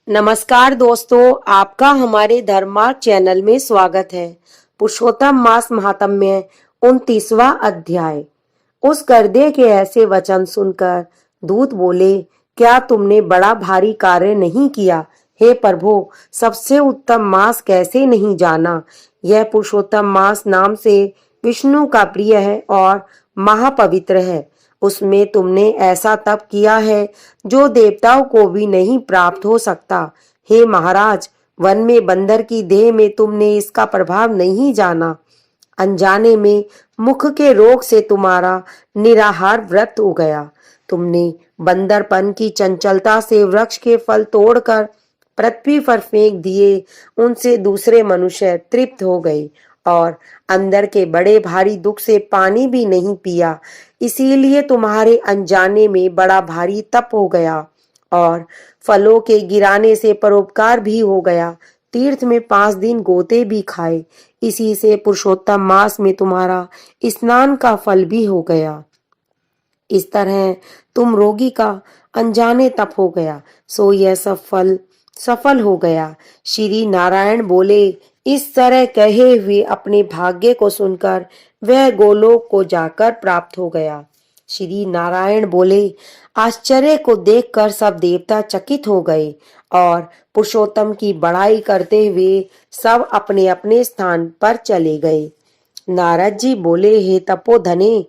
नमस्कार दोस्तों, आपका हमारे धर्मार्थ चैनल में स्वागत है। पुरुषोत्तम मास महात्म्य 29वां अध्याय। उस गर्दे के ऐसे वचन सुनकर दूत बोले, क्या तुमने बड़ा भारी कार्य नहीं किया? हे प्रभु, सबसे उत्तम मास कैसे नहीं जाना? यह पुरुषोत्तम मास नाम से विष्णु का प्रिय है और महापवित्र है। उसमें तुमने ऐसा तप किया है जो देवताओं को भी नहीं प्राप्त हो सकता। हे महाराज, वन में बंदर की देह में तुमने इसका प्रभाव नहीं जाना। अनजाने में मुख के रोग से तुम्हारा निराहार व्रत हो गया। तुमने बंदरपन की चंचलता से वृक्ष के फल तोड़कर पृथ्वी पर फेंक दिए। उनसे दूसरे मनुष्य तृप्त हो गए और अंदर के बड़े भारी दुख से पानी भी नहीं पिया। इसीलिए तुम्हारे अनजाने में बड़ा भारी तप हो गया और फलों के गिराने से परोपकार भी हो गया। तीर्थ में 5 दिन गोते भी खाए। इसी से पुरुषोत्तम मास में तुम्हारा स्नान का फल भी हो गया। इस तरह तुम रोगी का अनजाने तप हो गया, सो यह सब फल सफल हो गया। श्री नारायण बोले, इस तरह कहे हुए अपने भाग्य को सुनकर वह गोलोक को जाकर प्राप्त हो गया। श्री नारायण बोले, आश्चर्य को देखकर सब देवता चकित हो गए और पुरुषोत्तम की बड़ाई करते हुए सब अपने अपने स्थान पर चले गए। नारद जी बोले, हे तपोधने,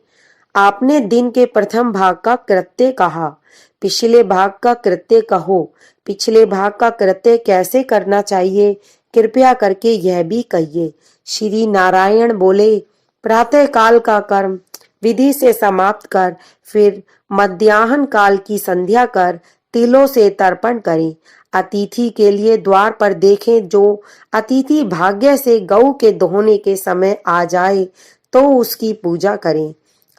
आपने दिन के प्रथम भाग का कृत्य कहा, पिछले भाग का कृत्य कहो। पिछले भाग का कृत्य कैसे करना चाहिए, कृपया करके यह भी कहिए। श्री नारायण बोले, प्रातः काल का कर्म विधि से समाप्त कर फिर मध्याह्न काल की संध्या कर तिलों से तर्पण करें। अतिथि के लिए द्वार पर देखें, जो अतिथि भाग्य से गऊ के दोहने के समय आ जाए तो उसकी पूजा करें।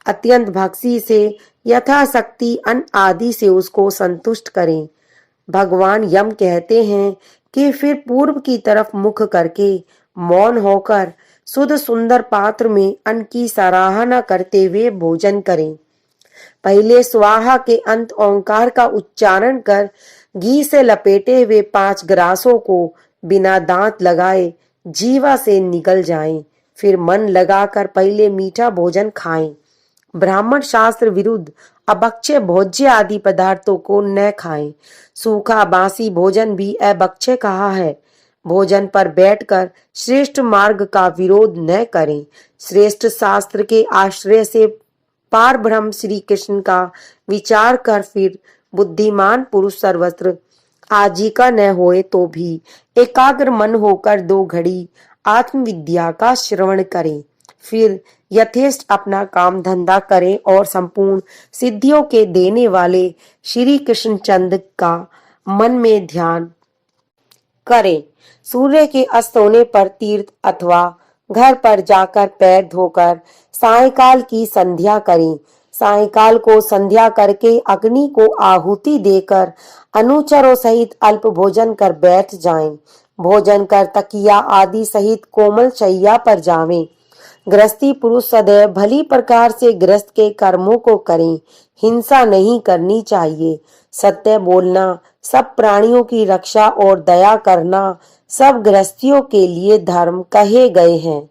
अत्यंत भक्ति से यथाशक्ति अन्न आदि से उसको संतुष्ट करें। भगवान यम कहते हैं कि फिर पूर्व की तरफ मुख करके मौन होकर शुद्ध सुंदर पात्र में अन्न की सराहना करते हुए भोजन करें। पहले स्वाहा के अंत ओंकार का उच्चारण कर घी से लपेटे हुए 5 ग्रासों को बिना दांत लगाए जीवा से निगल जाएं। फिर मन लगाकर पहले मीठा भोजन खाएं। ब्राह्मण शास्त्र विरुद्ध अभक्ष्य भोज्य आदि पदार्थों को न खाएं। सूखा बासी भोजन भी अभक्ष्य कहा है। भोजन पर बैठकर श्रेष्ठ मार्ग का विरोध न करें। श्रेष्ठ शास्त्र के आश्रय से पार ब्रह्म श्री कृष्ण का विचार कर फिर बुद्धिमान पुरुष सर्वत्र आजीका न होए तो भी एकाग्र मन होकर 2 घड़ी आत्मविद्या का श्रवण करें। फिर यथेष्ट अपना काम धंधा करें और संपूर्ण सिद्धियों के देने वाले श्री कृष्ण चंद्र का मन में ध्यान करें। सूर्य के अस्त होने पर तीर्थ अथवा घर पर जाकर पैर धोकर सायंकाल की संध्या करें। सायंकाल को संध्या करके अग्नि को आहुति देकर अनुचरों सहित अल्प भोजन कर बैठ जाएं। भोजन कर तकिया आदि सहित कोमल शैया पर जावें। गृहस्थी पुरुष सदैव भली प्रकार से गृहस्थ के कर्मों को करें। हिंसा नहीं करनी चाहिए। सत्य बोलना, सब प्राणियों की रक्षा और दया करना सब गृहस्थियों के लिए धर्म कहे गए हैं।